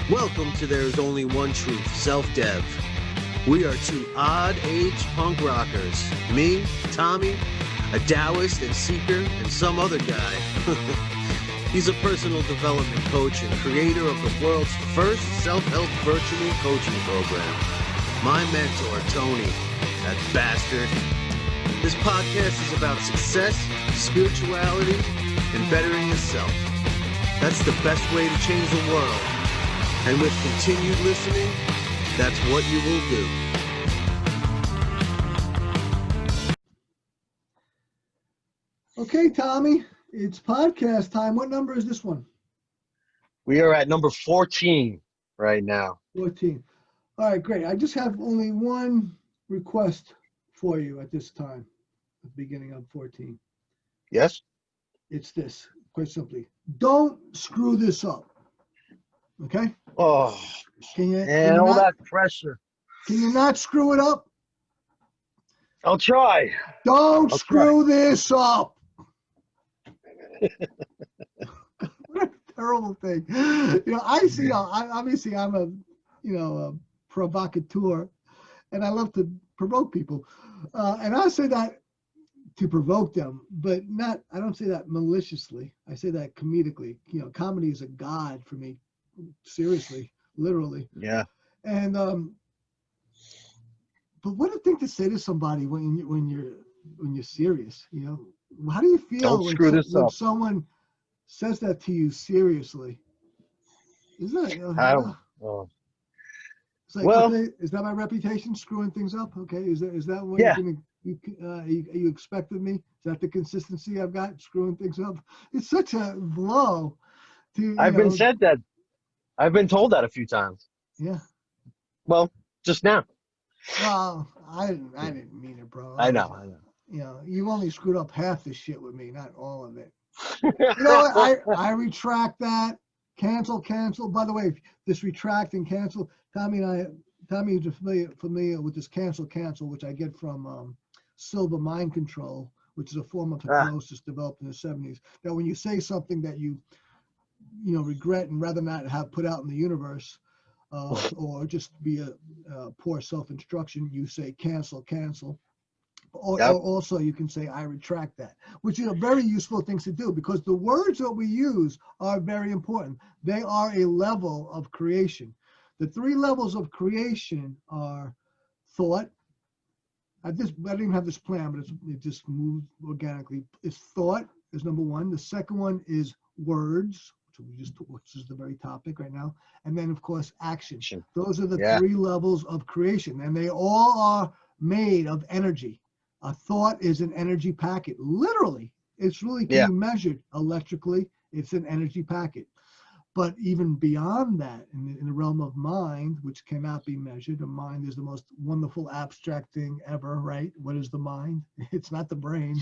Welcome to There's Only One Truth, Self-Dev. We are two odd-age punk rockers. Me, Tommy, a Taoist and seeker, and some other guy. He's a personal development coach and creator of the world's first self-help virtual coaching program. My mentor, Tony, that bastard. This podcast is about success, spirituality, and bettering yourself. That's the best way to change the world. And with continued listening, that's what you will do. Okay, Tommy, it's podcast time. What number is this one? We are at number 14 right now. 14. All right, great. I just have only one request for you at this time, at the beginning of 14. Yes? It's this, quite simply. Don't screw this up. Okay? Oh, and all that pressure. Can you not screw it up? I'll try. Don't screw this up. What a terrible thing. Obviously I'm a provocateur, and I love to provoke people. And I say that to provoke them, but I don't say that maliciously. I say that comedically. Comedy is a god for me. Seriously, literally. Yeah. And but what a thing to say to somebody when you're serious. How do you feel when someone says that to you seriously? Isn't that? I don't. Oh. It's like, okay, is that my reputation screwing things up? Okay, is that what you expect of me? Is that the consistency I've got screwing things up? It's such a blow. I've been said that. I've been told that a few times. Yeah. Well, just now. Well, I didn't mean it, bro. I know. You've only screwed up half the shit with me, not all of it. I retract that. Cancel. By the way, this retract and cancel. Tommy is familiar with this cancel, which I get from Silva Mind Control, which is a form of hypnosis developed in the 70s. That when you say something that you regret and rather not have put out in the universe, or just be a poor self-instruction, you say cancel. Or also you can say, I retract that, which are very useful things to do because the words that we use are very important. They are a level of creation. The 3 levels of creation are thought. I didn't even have this plan, but it just moved organically. It's thought is number 1. The second one is words, which is the very topic right now. And then, of course, action. Those are the 3 levels of creation, and they all are made of energy. A thought is an energy packet. Literally, it's really can be measured electrically. It's an energy packet. But even beyond that, in the realm of mind, which cannot be measured, the mind is the most wonderful abstract thing ever, right? What is the mind? It's not the brain.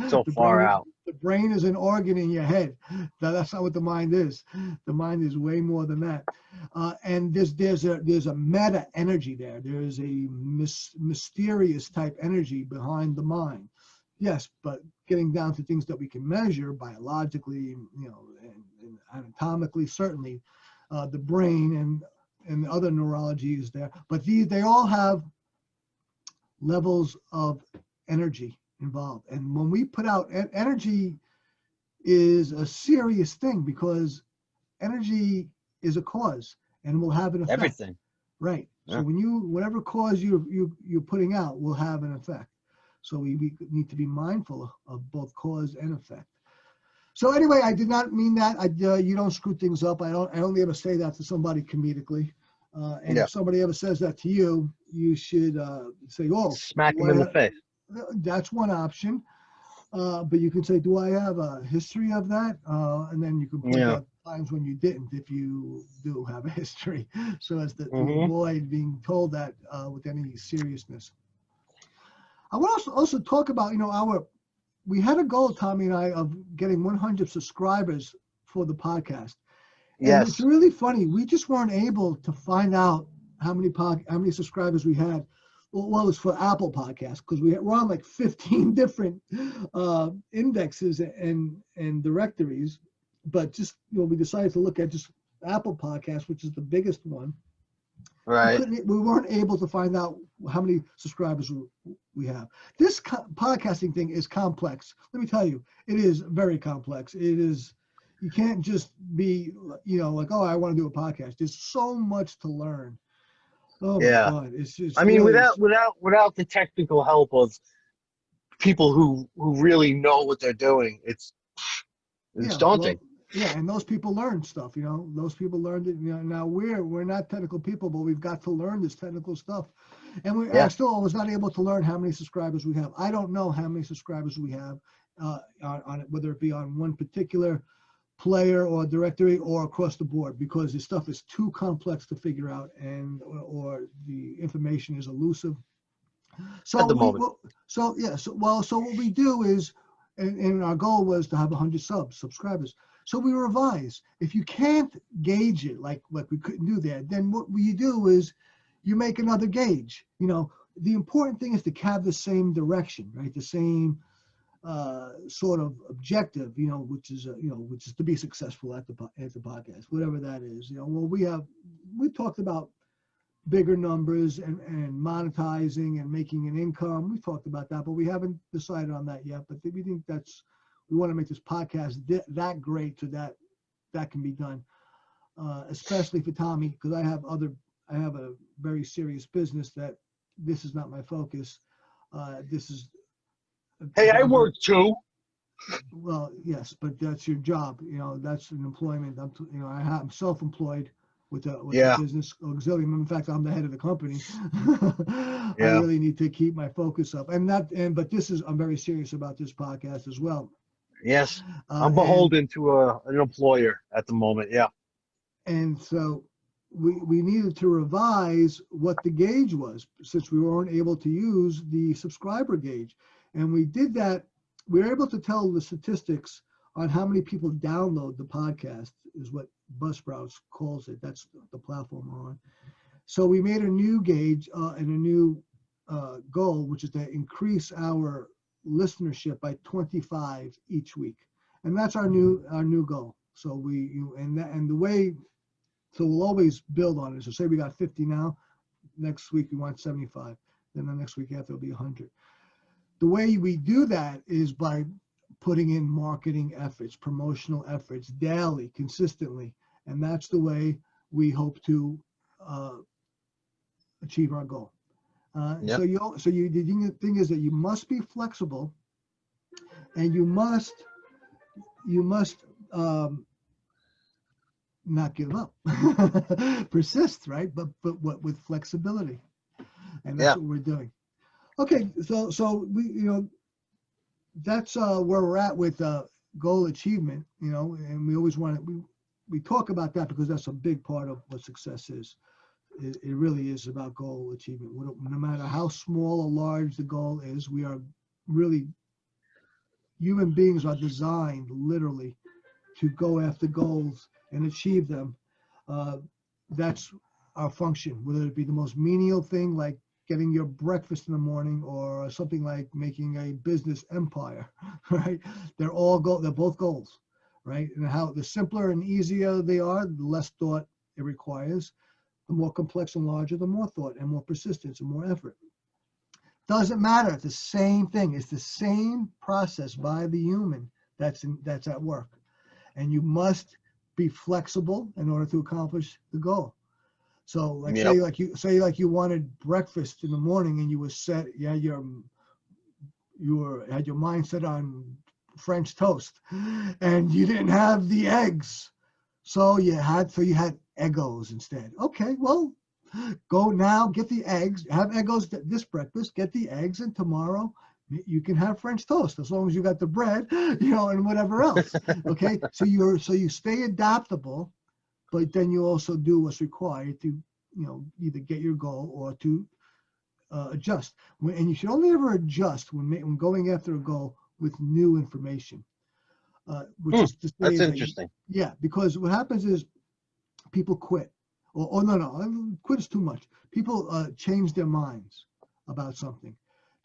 So far out. The brain is an organ in your head. That's not what the mind is. The mind is way more than that. And there's a meta energy there. There's a mysterious type energy behind the mind. Yes, but getting down to things that we can measure biologically, and anatomically, certainly, the brain and other neurology is there. But they all have levels of energy involved. And when we put out energy is a serious thing because energy is a cause and will have an effect. Everything. Right. Yeah. So whatever cause you're putting out will have an effect. So we need to be mindful of both cause and effect. So anyway, I did not mean that. You don't screw things up. I only ever say that to somebody comedically. If somebody ever says that to you, you should say, "Oh, smack them in the face." That's one option. But you can say, "Do I have a history of that?" And then you can point out times when you didn't, if you do have a history, so as to avoid being told that with any seriousness. I want to also talk about, we had a goal, Tommy and I, of getting 100 subscribers for the podcast. And it's really funny. We just weren't able to find out how many subscribers we had. Well, it's for Apple Podcasts because we're on like 15 different indexes and directories. But just, we decided to look at just Apple Podcast, which is the biggest one, Right. we weren't able to find out how many subscribers we have. This podcasting thing is complex. Let me tell you, it is very complex. It is, you can't just be, like, oh, I want to do a podcast. There's so much to learn. Oh my Yeah. God. It's I mean, really, without the technical help of people who really know what they're doing, it's yeah, daunting. well, yeah, and those people learn stuff, those people learned it, now we're not technical people, but we've got to learn this technical stuff. And I Yeah. still was not able to learn how many subscribers we have. I don't know how many subscribers we have on it, whether it be on one particular player or directory or across the board, because this stuff is too complex to figure out, and or the information is elusive. At So the moment. so what we do is, and our goal was to have 100 subscribers. So we revise. If you can't gauge it, like we couldn't do that, then what you do is you make another gauge. The important thing is to have the same direction, right? The same sort of objective, which is to be successful at the podcast, whatever that is. Well, we talked about bigger numbers and monetizing and making an income. We've talked about that, but we haven't decided on that yet. But we think we want to make this podcast that great so that can be done, especially for Tommy, because I have a very serious business that this is not my focus. This is. Hey, I work too. Well, yes, but that's your job. That's an employment. I'm self-employed with the business auxiliary. In fact, I'm the head of the company. I really need to keep my focus up, but I'm very serious about this podcast as well. Yes, I'm beholden to an employer at the moment. Yeah. And so we needed to revise what the gauge was, since we weren't able to use the subscriber gauge. And we did that. We were able to tell the statistics on how many people download the podcast, is what Buzzsprout calls it. That's the platform we're on. So we made a new gauge and a new goal, which is to increase our listenership by 25 each week, and that's our new goal. So so we'll always build on it. So say we got 50 now, next week we want 75, then the next week after it'll be 100. The way we do that is by putting in marketing efforts, promotional efforts daily, consistently, and that's the way we hope to achieve our goal. Yep. So the thing is that you must be flexible, and you must not give up, persist, right? But what with flexibility, and that's what we're doing. Okay, so we that's where we're at with goal achievement, and we always we talk about that because that's a big part of what success is. It really is about goal achievement. No matter how small or large the goal is, we are really, human beings are designed literally to go after goals and achieve them. That's our function, whether it be the most menial thing like getting your breakfast in the morning, or something like making a business empire, right? They're both goals, right? And how the simpler and easier they are, the less thought it requires. The more complex and larger, the more thought and more persistence and more effort. Doesn't matter. It's the same thing. It's the same process by the human that's at work. And you must be flexible in order to accomplish the goal. So like say you wanted breakfast in the morning, and you were set, had your mind set on French toast, and you didn't have the eggs. So you had Eggos instead. Okay, well, go now, get the eggs, have Eggos this breakfast, get the eggs, and tomorrow you can have French toast, as long as you got the bread, and whatever else. Okay, so you stay adaptable, but then you also do what's required to, either get your goal or to adjust. And you should only ever adjust when going after a goal with new information. Which is to say that's interesting. Because what happens is people quit. No, quit is too much. People change their minds about something.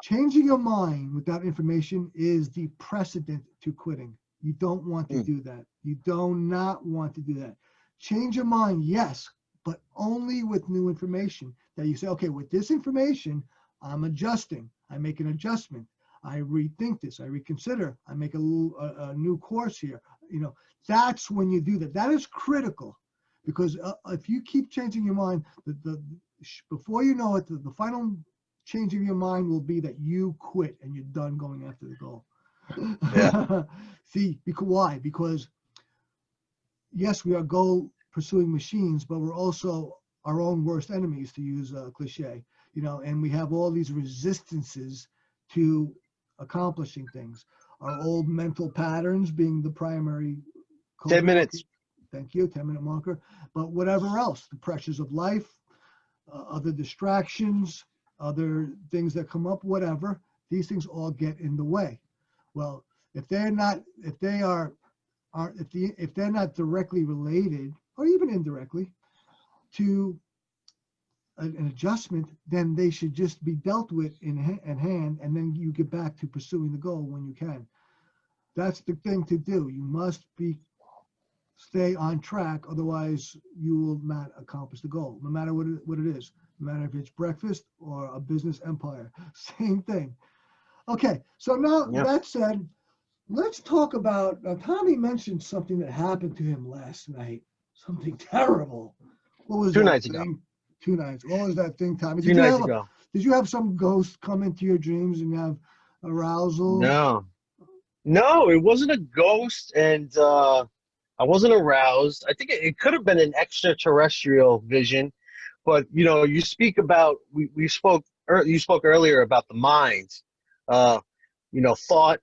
Changing your mind without information is the precedent to quitting. You don't want to do that. You do not want to do that. Change your mind, yes, but only with new information that you say, okay, with this information, I'm adjusting. I make an adjustment. I rethink this. I reconsider. I make a new course here. You know, that's when you do that. That is critical, because if you keep changing your mind, before you know it, the final change of your mind will be that you quit and you're done going after the goal. Yeah. See, why? Because yes, we are goal pursuing machines, but we're also our own worst enemies, to use a cliche, you know, and we have all these resistances to accomplishing things. Our old mental patterns being the primary. 10 minutes. Thank you, 10-minute marker. But whatever else, the pressures of life, other distractions, other things that come up, whatever, these things all get in the way. Well, if they're not directly related, or even indirectly, to an adjustment, then they should just be dealt with in hand, and then you get back to pursuing the goal when you can. That's the thing to do. You must stay on track, otherwise you will not accomplish the goal, no matter what it is, no matter if it's breakfast or a business empire, same thing. Okay, so now that said, let's talk about, Tommy mentioned something that happened to him last night, something terrible. What was 2 that nights thing? ago. 2 nights. What was that thing, Tommy? 2 nights ago. Did you have some ghost come into your dreams and have arousal? No, it wasn't a ghost, and I wasn't aroused. I think it could have been an extraterrestrial vision, but you know, you speak about you spoke earlier about the mind. You know, thought.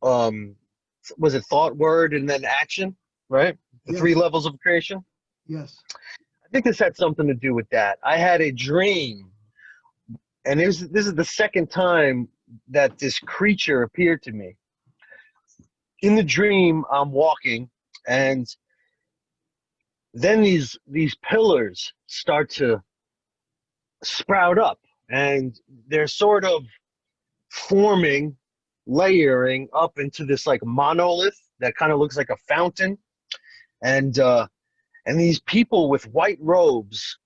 Was it thought, word, and then action? Right, the 3 levels of creation. Yes. I think this had something to do with that. I had a dream, and this is the second time that this creature appeared to me. In the dream, I'm walking, and then these pillars start to sprout up, and they're sort of forming, layering up into this like monolith that kind of looks like a fountain, and these people with white robes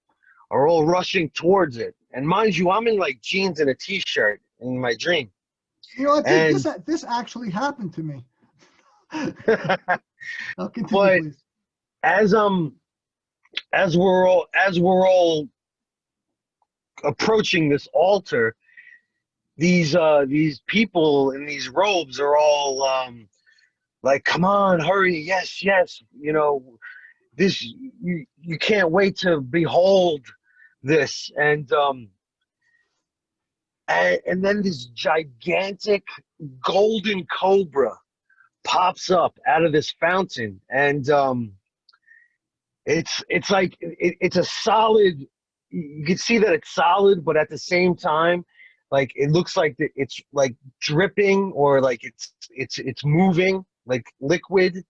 are all rushing towards it. And mind you, I'm in like jeans and a t-shirt in my dream. You know, I think this actually happened to me. I'll continue, But please. as we're all approaching this altar, these people in these robes are all like, come on, hurry, yes, you know, this, you can't wait to behold this. And then this gigantic golden cobra pops up out of this fountain, and it's like it's a solid. You can see that it's solid, but at the same time, like it looks like it's like dripping, or like it's moving like liquid.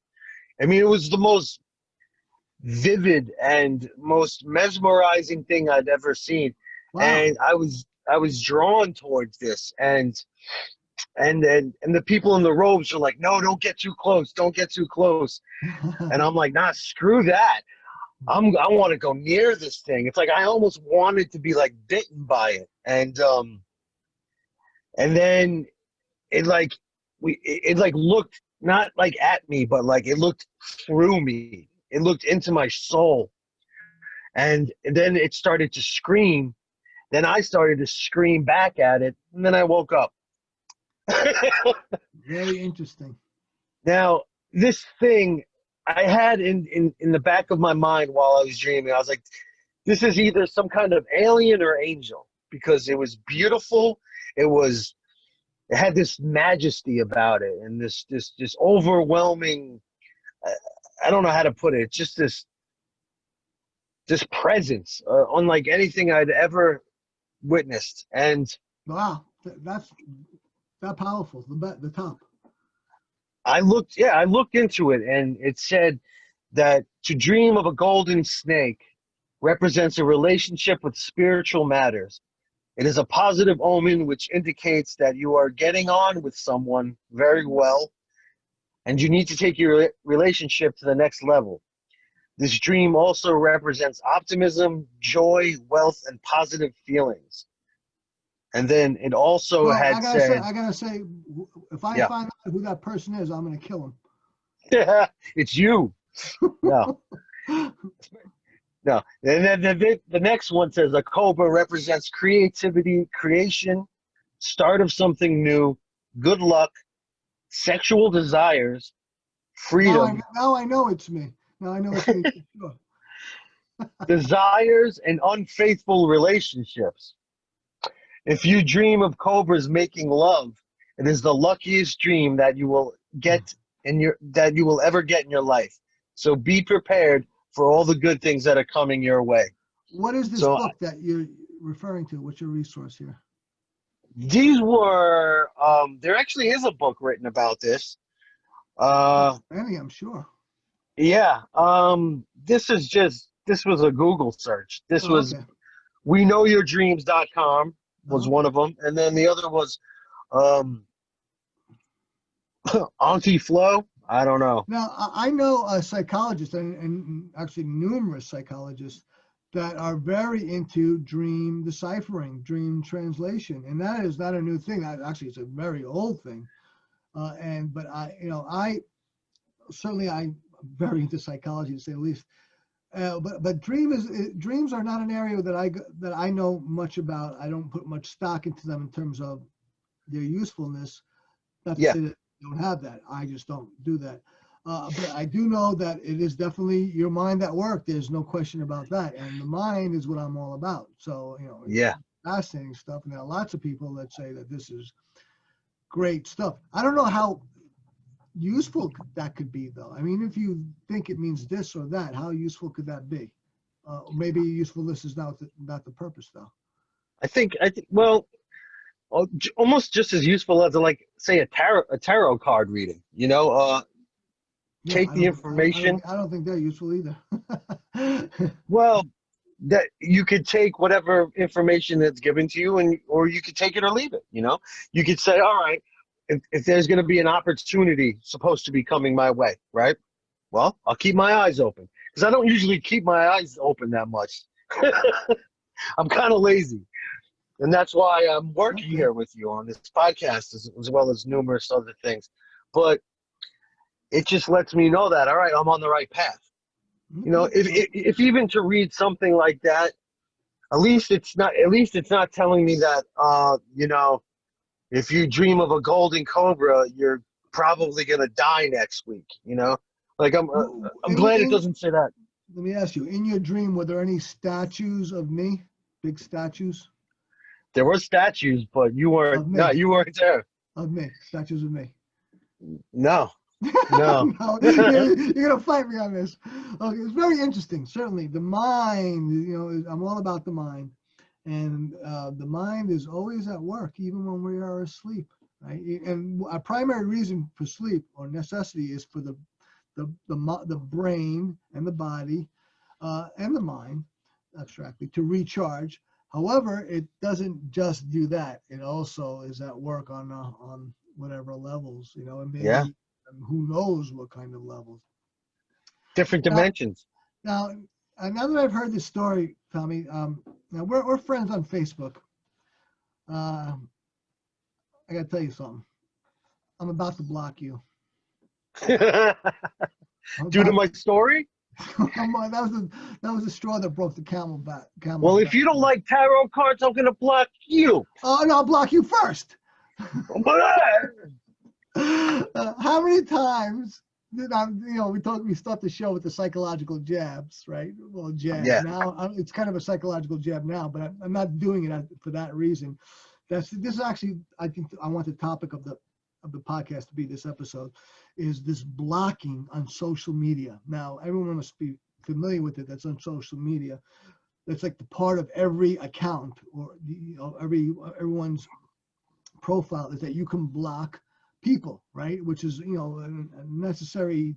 I mean, it was the most vivid and most mesmerizing thing I'd ever seen. Wow. And I was drawn towards this, and the people in the robes are like, no, don't get too close, and I'm like, nah, screw that. I want to go near this thing. It's like I almost wanted to be like bitten by it, and then it like looked not like at me, but like it looked through me. It looked into my soul, and then it started to scream. Then I started to scream back at it, and then I woke up. Very interesting. Now, this thing I had in the back of my mind while I was dreaming, I was like, this is either some kind of alien or angel, because it was beautiful. It had this majesty about it, and this overwhelming, I don't know how to put it. It's just this presence, unlike anything I'd ever witnessed. And wow, that's that powerful. The top. I looked into it, and it said that to dream of a golden snake represents a relationship with spiritual matters. It is a positive omen which indicates that you are getting on with someone very well, and you need to take your relationship to the next level. This dream also represents optimism, joy, wealth, and positive feelings. And then it also Well, had said, I gotta say, if I yeah, find out who that person is, I'm gonna kill it's you. No, him. no. And then the next one says a cobra represents creativity, creation, start of something new, good luck, sexual desires, freedom, Now I know it's me. Now I know it's me for sure. desires, and unfaithful relationships. If you dream of cobras making love, it is the luckiest dream that you will ever get in your life. So be prepared for all the good things that are coming your way. What is this So book that you're referring to? What's your resource here? these were there actually is a book written about this. Many, I'm sure. Yeah. This was a Google search. This Oh, was okay. WeKnowYourDreams.com was Oh, one of them, and then the other was um Auntie Flo. I don't know. now I know a psychologist and actually numerous psychologists that are very into dream deciphering, dream translation, and that is not a new thing. Actually, it's a very old thing. But I certainly I'm very into psychology to say the least. But dreams are not an area that I know much about. I don't put much stock into them in terms of their usefulness. Not to Yeah. say that I don't have that. I just don't do that. But I do know that it is definitely your mind at work. There's no question about that. And the mind is what I'm all about. So, it's Yeah. fascinating stuff. And there are lots of people that say that this is great stuff. I don't know how useful that could be, though. I mean, if you think it means this or that, how useful could that be? Maybe usefulness is not the purpose, though. I think well, almost just as useful as like say a tarot card reading. Yeah, Take the information. I don't think they're useful either. Well, that you could take whatever information that's given to you, and or you could take it or leave it. You could say, all right, if there's going to be an opportunity supposed to be coming my way, right? Well, I'll keep my eyes open because I don't usually keep my eyes open that much. I'm kind of lazy. And that's why I'm working Okay. here with you on this podcast as well as numerous other things. But it just lets me know that, all right, I'm on the right path. If even to read something like that, at least it's not telling me that, if you dream of a golden cobra, you're probably going to die next week, Like I'm glad it doesn't say that. Let me ask you, in your dream, were there any statues of me? Big statues? There were statues, but Of me. you weren't there. Of me. Statues of me. No, no. No, you're gonna fight me on this. Okay, it's very interesting. Certainly, the mind. I'm all about the mind, and the mind is always at work, even when we are asleep. Right? And a primary reason for sleep or necessity is for the brain and the body and the mind, abstractly, to recharge. However, it doesn't just do that. It also is at work on whatever levels, and Yeah, maybe who knows what kind of levels. different Now, dimensions. now that I've heard this story, Tommy, now we're friends on Facebook. I got to tell you something. I'm about to block you. Due to my story? That was the straw that broke the camel's back. Well, if you don't like tarot cards, I'm gonna block you. Oh no, I'll block you first. How many times did we start the show with the psychological jabs, right? Well, jab. Yeah. Now it's kind of a psychological jab now, but I'm not doing it for that reason. This is actually, I think I want the topic of the podcast to be this episode is this blocking on social media. Now, everyone must be familiar with it. That's on social media. That's like the part of every account or everyone's profile is that you can block people, right? Which is, a necessary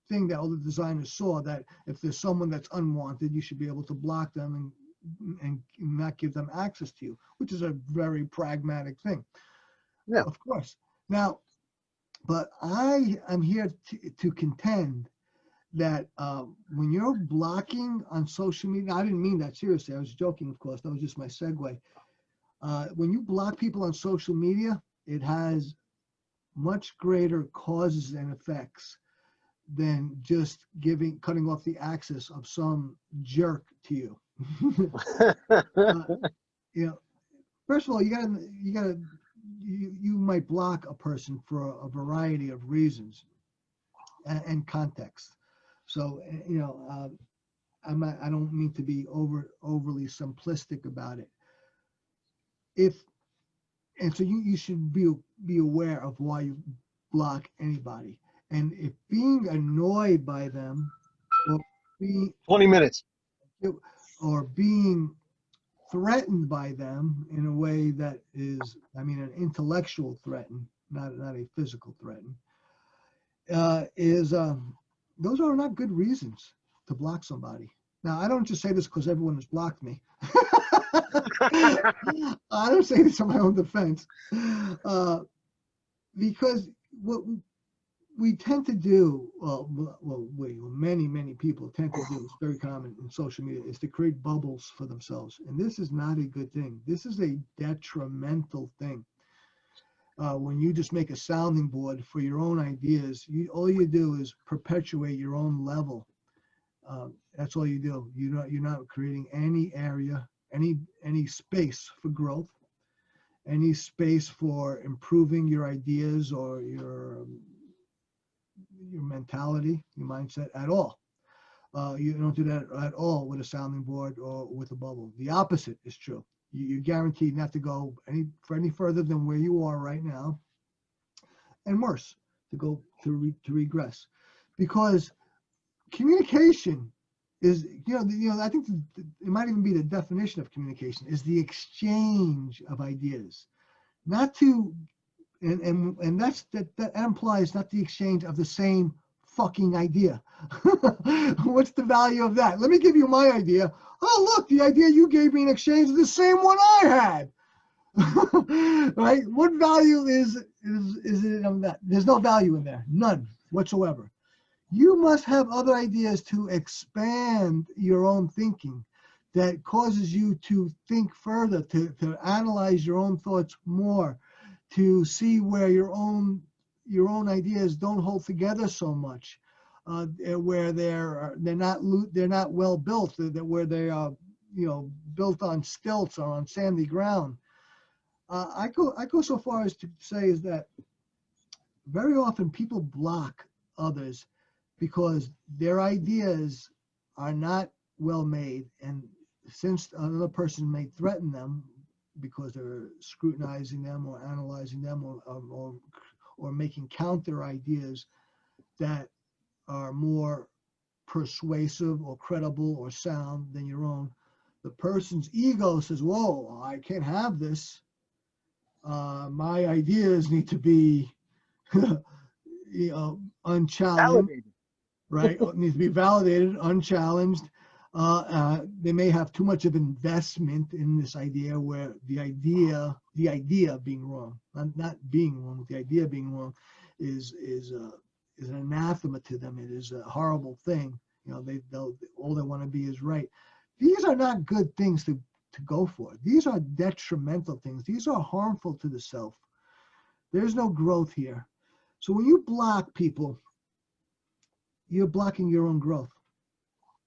thing that all the designers saw, that if there's someone that's unwanted, you should be able to block them and not give them access to you, which is a very pragmatic thing. Yeah. Of course. Now, but I am here to contend that when you're blocking on social media, I didn't mean that seriously. I was joking, of course. That was just my segue. When you block people on social media, it has much greater causes and effects than just cutting off the access of some jerk to you. You know, first of all, you might block a person for a variety of reasons and context. So, I don't mean to be overly simplistic about it. So you should be aware of why you block anybody. And if being annoyed by them, or 20 minutes. Or being threatened by them in a way that is, an intellectual threaten, not a physical threaten, those are not good reasons to block somebody. Now, I don't just say this because everyone has blocked me. I don't say this on my own defense, because what we tend to do, many people tend to do, it's very common in social media, is to create bubbles for themselves. And this is not a good thing. This is a detrimental thing. When you just make a sounding board for your own ideas, all you do is perpetuate your own level. That's all you do. You're not creating any area, any space for growth, any space for improving your ideas or your mentality, your mindset at all. You don't do that at all with a sounding board or with a bubble. The opposite is true. You're guaranteed not to go any further than where you are right now, and worse, to regress, because communication is, I think it might even be the definition of communication is the exchange of ideas, not to, and that implies not the exchange of the same fucking idea. What's the value of that? Let me give you my idea. Oh, look, the idea you gave me in exchange is the same one I had. Right? What value is it in that? There's no value in there, none whatsoever. You must have other ideas to expand your own thinking that causes you to think further, to analyze your own thoughts more, to see where your own ideas don't hold together so much, where they're not well built, where they are built on stilts or on sandy ground. I go so far as to say is that very often people block others because their ideas are not well made, and since another person may threaten them because they're scrutinizing them or analyzing them or making counter ideas that are more persuasive or credible or sound than your own, the person's ego says, whoa, I can't have this. My ideas need to be unchallenged. Validated. Right? It needs to be validated, unchallenged. They may have too much of investment in this idea, where the idea being wrong, not being wrong, the idea being wrong is an anathema to them. It is a horrible thing. All they want to be is right. These are not good things to go for. These are detrimental things. These are harmful to the self. There's no growth here. So when you block people, you're blocking your own growth.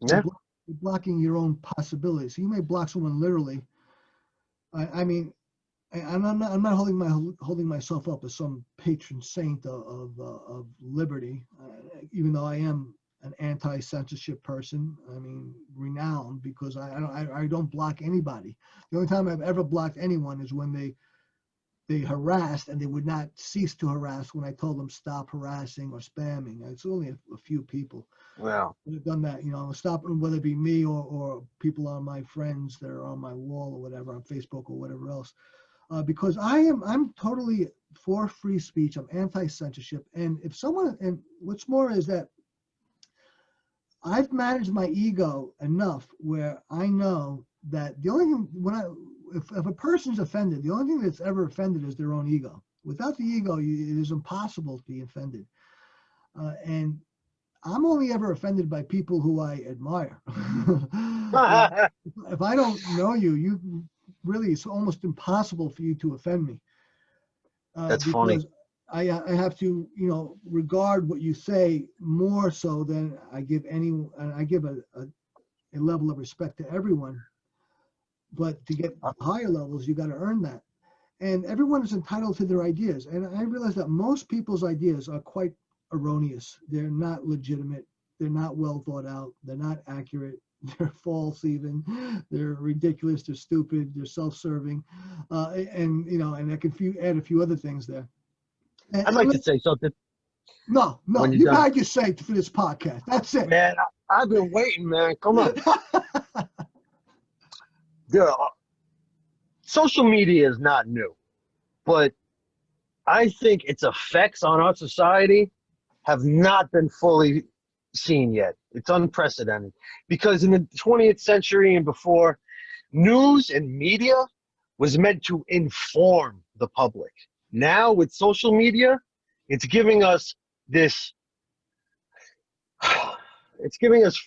Yeah. You're blocking your own possibilities. You may block someone literally. I'm not holding myself up as some patron saint of liberty, even though I am an anti-censorship person. Renowned, because I don't block anybody. The only time I've ever blocked anyone is when they harassed, and they would not cease to harass when I told them stop harassing or spamming. It's only a few people. Wow. that have done that. Stop, whether it be me or people on my friends that are on my wall or whatever, on Facebook or whatever else. Because I'm totally for free speech. I'm anti-censorship. And what's more is that I've managed my ego enough where I know that the only thing, if a person's offended, the only thing that's ever offended is their own ego. Without the ego, it is impossible to be offended. And I'm only ever offended by people who I admire. If I don't know you, you really, it's almost impossible for you to offend me. That's funny. Because I have to, regard what you say more so than I give a level of respect to everyone. But to get higher levels, you got to earn that. And everyone is entitled to their ideas. And I realize that most people's ideas are quite erroneous. They're not legitimate. They're not well thought out. They're not accurate. They're false even. They're ridiculous. They're stupid. They're self-serving. And I can add a few other things there. I'd like to say something. No, you've had your say for this podcast. That's it. Man, I've been waiting, man. Come on. Social media is not new, but I think its effects on our society have not been fully seen yet. It's unprecedented because in the 20th century and before, news and media was meant to inform the public. Now with social media, it's giving us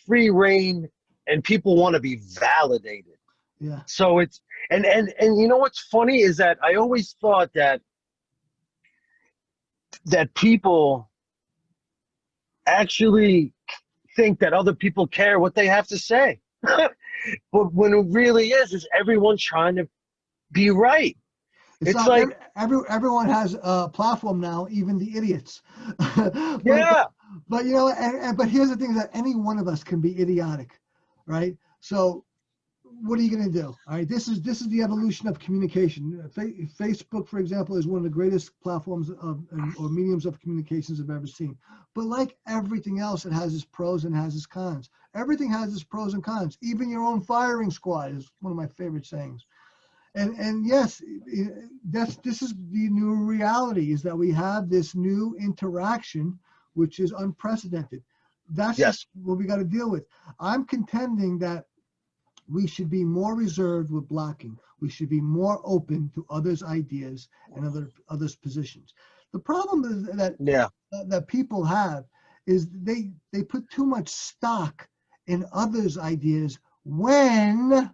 free reign, and people want to be validated. Yeah. So it's and you know what's funny is that I always thought that people actually think that other people care what they have to say. But when it really is everyone trying to be right. It's like everyone has a platform now, even the idiots. Yeah. But but here's the thing, that any one of us can be idiotic, right? So what are you going to do? All right, this is the evolution of communication. Facebook, for example, is one of the greatest platforms or mediums of communications I've ever seen. But like everything else, it has its pros and has its cons. Everything has its pros and cons. Even your own firing squad is one of my favorite sayings. And yes, this is the new reality, is that we have this new interaction, which is unprecedented. That's just what we got to deal with. I'm contending that we should be more reserved with blocking. We should be more open to others' ideas and others' positions. The problem is that people have is they put too much stock in others' ideas when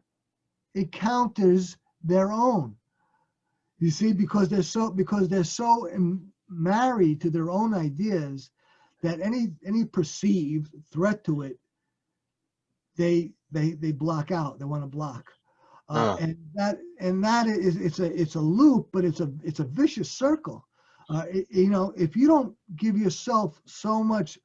it counters their own. You see, because they're so married to their own ideas that any perceived threat to it, they block out. They want to block, and that is it's a loop, but it's a vicious circle. If you don't give yourself so much,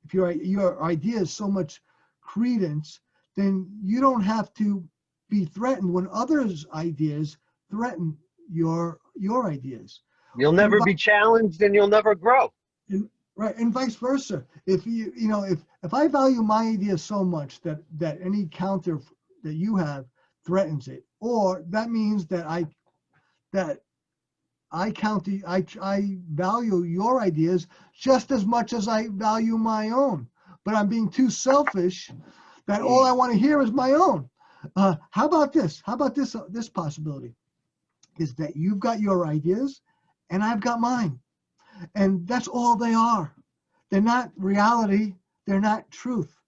if your ideas so much credence, then you don't have to be threatened when others' ideas threaten your ideas. You'll never be challenged, and you'll never grow. Right, and vice versa. If if I value my idea so much that any counter that you have threatens it, or that means that I value your ideas just as much as I value my own, but I'm being too selfish that all I want to hear is my own. How about this? How about this possibility? Is that you've got your ideas and I've got mine. And that's all they are. They're not reality. They're not truth.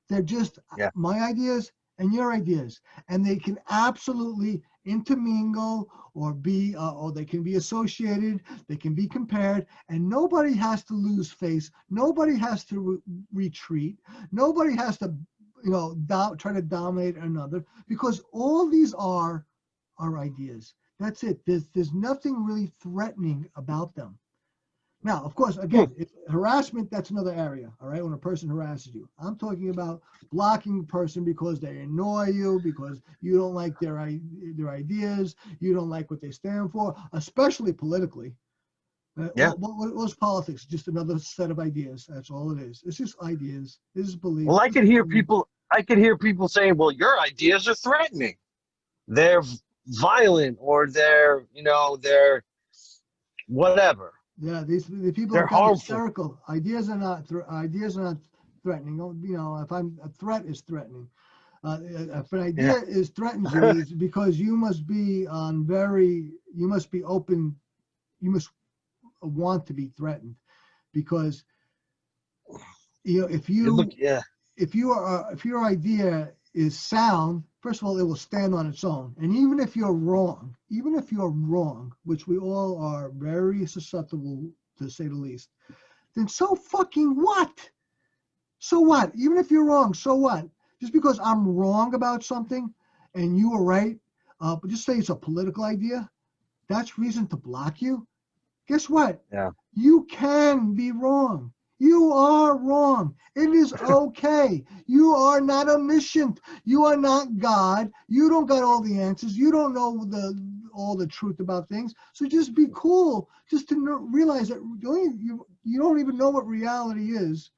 They're just my ideas and your ideas. And they can absolutely intermingle or they can be associated. They can be compared. And nobody has to lose face. Nobody has to retreat. Nobody has to, try to dominate another, because all these are our ideas. That's it. There's nothing really threatening about them. Now, of course, again, if harassment, that's another area, all right, when a person harasses you. I'm talking about blocking a person because they annoy you, because you don't like their ideas, you don't like what they stand for, especially politically. What's politics? Just another set of ideas. That's all it is. It's just ideas. It's just beliefs. Well, I could hear people saying, well, your ideas are threatening. They're violent, or they're whatever. Yeah, the people They're are kind of harmful. hysterical. Ideas are not threatening. If a threat is threatening. If an idea threatens you, it's because you must be open. You must want to be threatened, because You know, Yeah. if your idea is sound, first of all, it will stand on its own. And even if you're wrong, which we all are very susceptible to say the least, then so fucking what? So what? Even if you're wrong, so what? Just because I'm wrong about something and you were right, but just say it's a political idea, that's reason to block you. Guess what? Yeah. You can be wrong. You are wrong. It is okay. You are not omniscient. You are not God. You don't got all the answers. You don't know all the truth about things. So just be cool. Just to realize that you don't even know what reality is.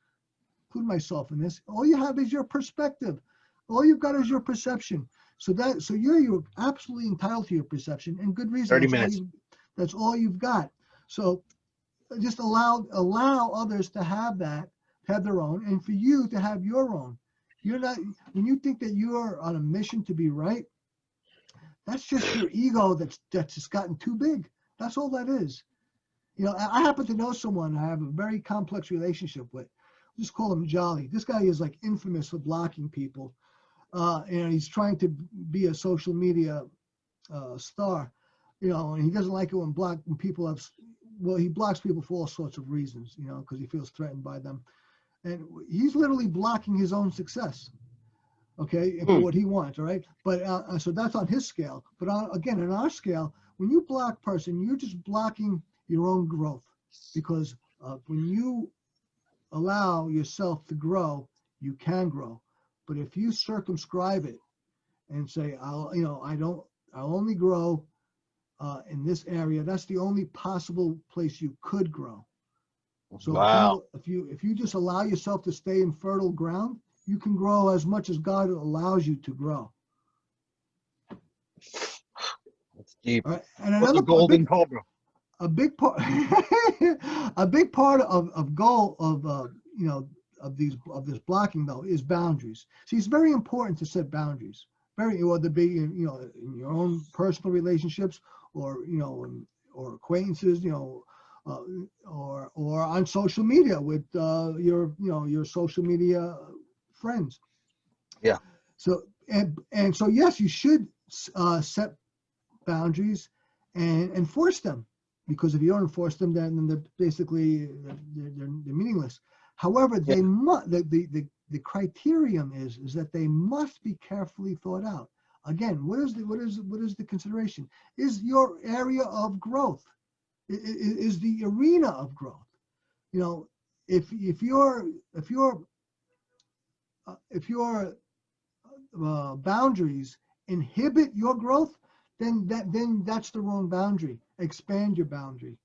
Include myself in this. All you have is your perspective. All you've got is your perception. So you're absolutely entitled to your perception, and good reason. 30 minutes. That's all you've got. So just allow others to have their own, and for you to have your own. You're not, when you think that you are on a mission to be right, that's just your ego that's just gotten too big. That's all that is. You know, I happen to know someone I have a very complex relationship with. Just call him Jolly. This guy is like infamous for blocking people. And he's trying to be a social media star, you know, and he doesn't like it when people have, well, he blocks people for all sorts of reasons, you know, because he feels threatened by them. And he's literally blocking his own success, okay, for what he wants, all right? But so that's on his scale. But again, on our scale, when you block person, you're just blocking your own growth, because when you allow yourself to grow, you can grow. But if you circumscribe it and say, I'll only grow in this area, that's the only possible place you could grow. So Wow. if you just allow yourself to stay in fertile ground, you can grow as much as God allows you to grow. That's deep. All right? And What's a golden cobra? a big part of goal of of this blocking, though, is boundaries. See, it's very important to set boundaries. Whether be in your own personal relationships, or or acquaintances, or on social media with your social media friends. Yeah. So and so yes, you should set boundaries and enforce them, because if you don't enforce them, then they're basically they're meaningless. However, they must, the criterion is that they must be carefully thought out. Again, what is the consideration? Is your area of growth, is the arena of growth? You know, if your boundaries inhibit your growth, then that's the wrong boundary. Expand your boundary.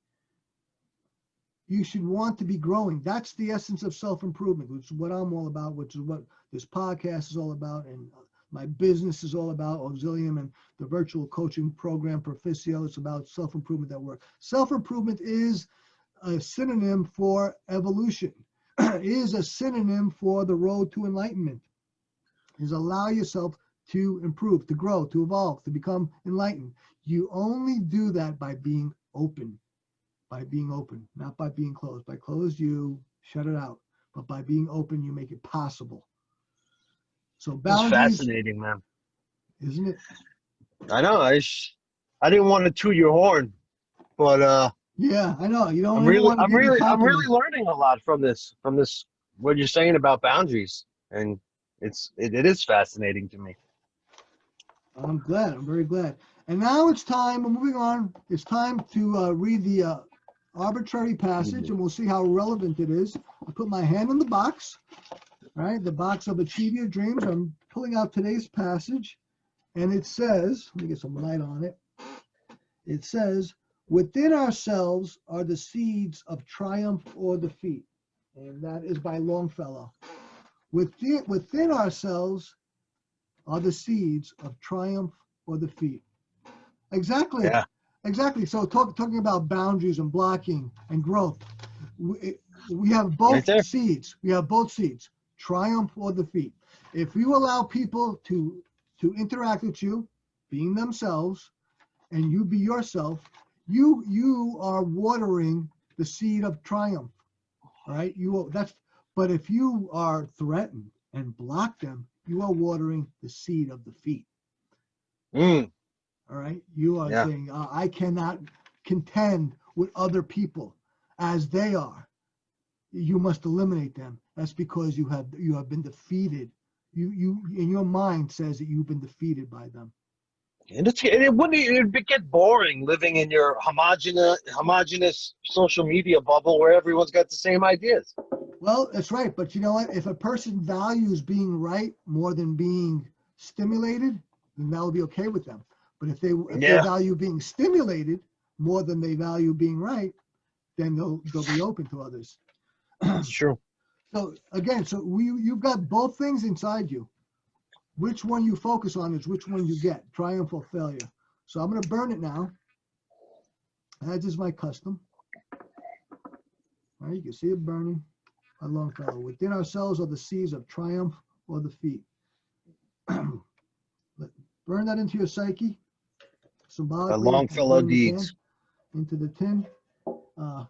You should want to be growing. That's the essence of self-improvement, which is what I'm all about, which is what this podcast is all about, and my business is all about, Auxilium, and the virtual coaching program, Proficio. It's about self-improvement at work. Self-improvement is a synonym for evolution, is a synonym for the road to enlightenment, is allow yourself to improve, to grow, to evolve, to become enlightened. You only do that by being open. By being open, not by being closed. By closed, you shut it out. But by being open, you make it possible. So boundaries. It's fascinating, man. Isn't it? I know. I didn't want to toot your horn, but yeah, I know. You don't. I'm really learning a lot from this. What you're saying about boundaries, and it is fascinating to me. I'm glad. I'm very glad. And now it's time. We're moving on. It's time to read the arbitrary passage, and we'll see how relevant it is. I put my hand in the box, right? The box of Achieve Your Dreams. I'm pulling out today's passage, and it says, let me get some light on it. It says, within ourselves are the seeds of triumph or defeat. And that is by Longfellow. Within ourselves are the seeds of triumph or defeat. Exactly. Yeah. Exactly. So talking about boundaries and blocking and growth, we have both Right seeds. We have both seeds, triumph or defeat. If you allow people to interact with you, being themselves, and you be yourself, you are watering the seed of triumph. All right. That's But if you are threatened and block them, you are watering the seed of the feet. Mm. All right. You are Yeah. saying, I cannot contend with other people as they are. You must eliminate them. That's because you have been defeated. You in your mind says that you've been defeated by them. And it'd get boring living in your homogenous social media bubble where everyone's got the same ideas. Well, that's right. But you know what? If a person values being right more than being stimulated, then that will be okay with them. But if they Yeah. value being stimulated more than they value being right, then they'll be open to others. That's true. So again, you've got both things inside you. Which one you focus on is which one you get, triumph or failure. So I'm going to burn it now. As is my custom. All right, you can see it burning. By Longfellow. Within ourselves are the seeds of triumph or defeat. Burn that into your psyche. Symbolically, as Longfellow burn you can, deeds. into the tin.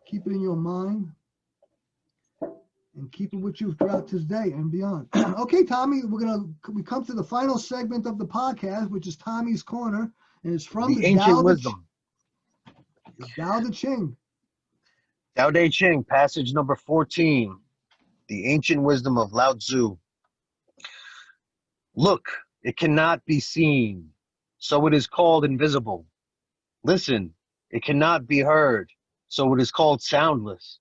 Keep it in your mind. And keep it with you throughout this day and beyond. Okay, Tommy, we come to the final segment of the podcast, which is Tommy's Corner, and it's from The ancient wisdom. The Tao Te Ching. Tao Te Ching, passage number 14. The ancient wisdom of Lao Tzu. Look, it cannot be seen, so it is called invisible. Listen, it cannot be heard, so it is called soundless.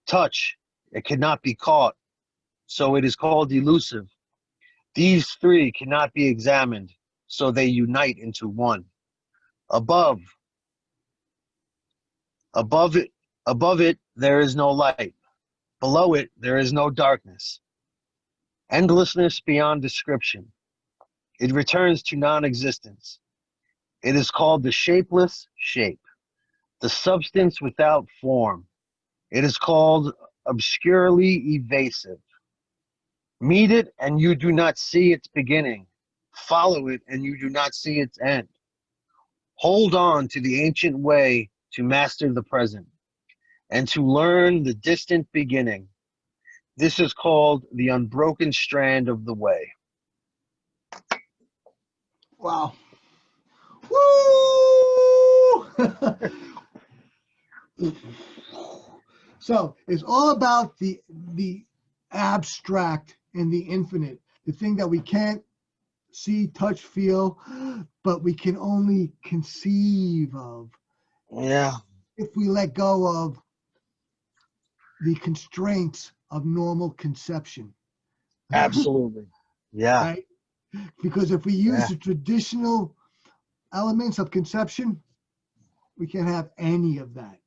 Touch, it cannot be caught, so it is called elusive. These three cannot be examined, so they unite into one. Above it, there is no light. Below it, there is no darkness. Endlessness beyond description. It returns to non-existence. It is called the shapeless shape, the substance without form. It is called obscurely evasive. Meet it and you do not see its beginning. Follow it and you do not see its end. Hold on to the ancient way to master the present and to learn the distant beginning. This is called the unbroken strand of the way. Wow. Woo! So it's all about the abstract and the infinite, the thing that we can't see, touch, feel, but we can only conceive of. Yeah. If we let go of the constraints of normal conception. Absolutely. Yeah. Right? Because if we use the traditional elements of conception, we can't have any of that.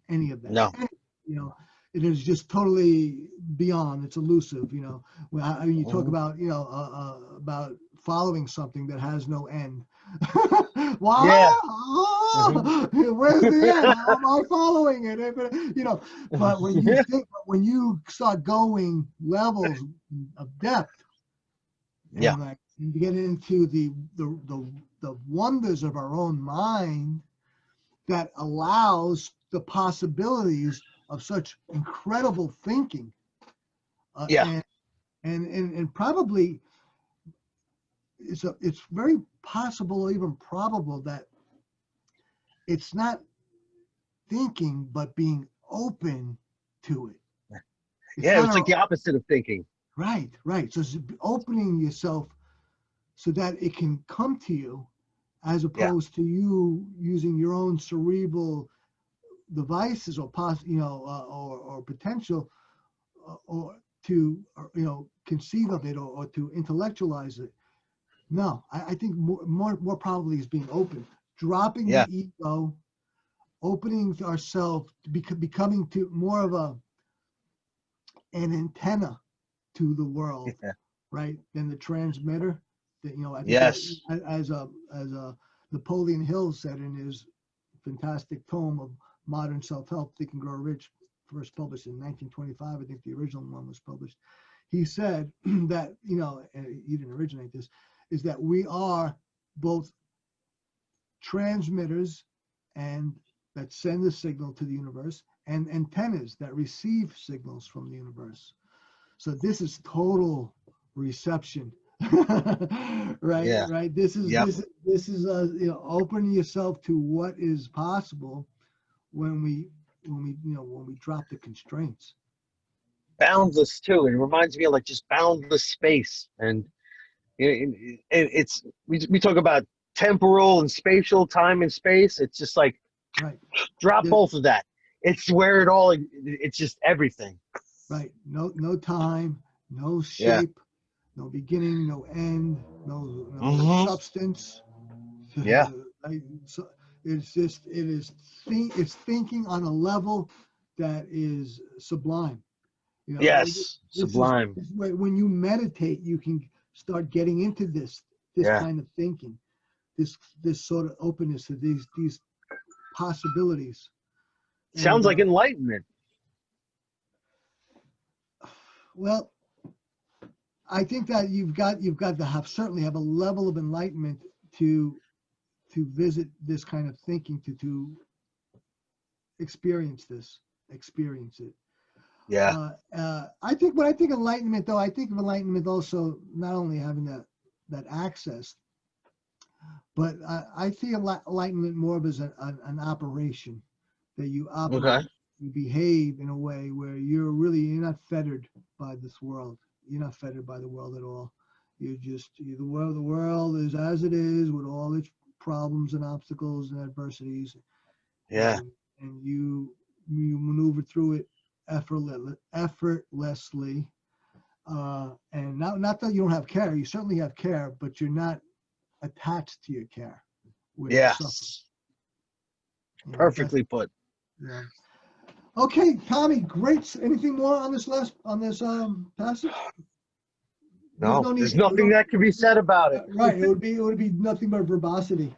No. You know, it is just totally beyond. It's elusive. You know, when you talk about about following something that has no end. Wow. Yeah. Where's the end? How am I following it? You know, but when you start going levels of depth, and like you get into the wonders of our own mind that allows the possibilities of such incredible thinking, and probably it's very possible or even probable that it's not thinking but being open to it. It's like the opposite of thinking. Right. So it's opening yourself so that it can come to you, as opposed to you using your own cerebral devices or or potential or to conceive of it or to intellectualize it. No, I think more probably is being open, dropping the ego, opening ourselves, becoming to more of an antenna to the world, right? Than the transmitter. That I think as Napoleon Hill said in his fantastic tome of Modern Self-Help, Think and Grow Rich, first published in 1925. I think the original one was published. He said that he didn't originate this, is that we are both transmitters and that send the signal to the universe, and antennas that receive signals from the universe. So this is total reception, right? Yeah. Right. This is Yep. this is opening yourself to what is possible when we drop the constraints. Boundless too. It reminds me of like just boundless space, and we talk about temporal and spatial, time and space. It's just like Right. drop There- both of that. It's where it all. It's just everything. Right. No time, no Yeah. shape, no beginning, no end, no Mhm. substance. Yeah. So it's thinking on a level that is sublime. Yes. Sublime. When you meditate, you can start getting into this Yeah. kind of thinking, this sort of openness to these possibilities. Sounds And, like enlightenment. Well, I think that you've got to certainly have a level of enlightenment to visit this kind of thinking, to experience it. Yeah. I think when I think enlightenment, though, I think of enlightenment also not only having that access, but I see enlightenment more of as an operation that you operate. Okay. You behave in a way where you're not fettered by this world. You're not fettered by the world at all. The world is as it is with all its problems and obstacles and adversities. Yeah. And you maneuver through it effortlessly. And not that you don't have care. You certainly have care, but you're not attached to your care. Yes. Perfectly put. Yeah. Okay, Tommy, great. Anything more on this passage? No, there's nothing that can be said about it. Right. It would be nothing but verbosity.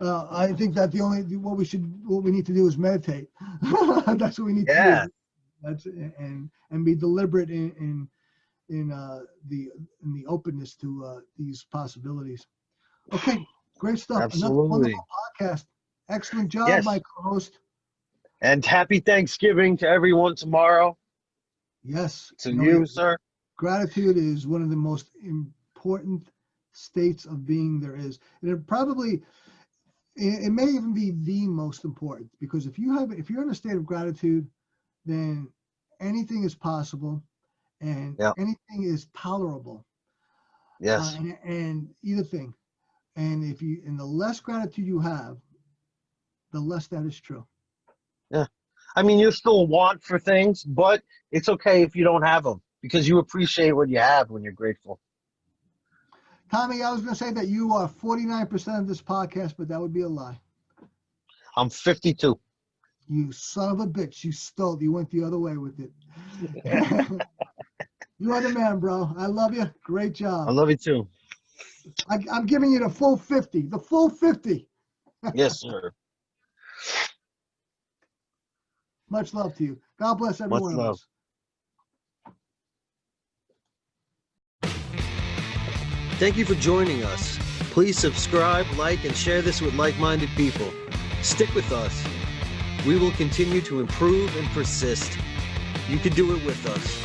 I think that what we need to do is meditate. That's what we need to do. That's and be deliberate in the openness to these possibilities. Okay, great stuff. Absolutely. Another wonderful podcast. Excellent job, Yes. my co-host. And happy Thanksgiving to everyone tomorrow. Yes. To you, sir. Gratitude is one of the most important states of being there is. And it may even be the most important, because if you're in a state of gratitude, then anything is possible and anything is tolerable. Yes. And either thing. And the less gratitude you have, the less that is true. Yeah. I mean, you still want for things, but it's okay if you don't have them, because you appreciate what you have when you're grateful. Tommy, I was going to say that you are 49% of this podcast, but that would be a lie. I'm 52. You son of a bitch. You went the other way with it. You are the man, bro. I love you. Great job. I love you too. I'm giving you the full 50. The full 50. Yes, sir. Much love to you. God bless every one of us. Thank you for joining us. Please subscribe, like, and share this with like-minded people. Stick with us. We will continue to improve and persist. You can do it with us.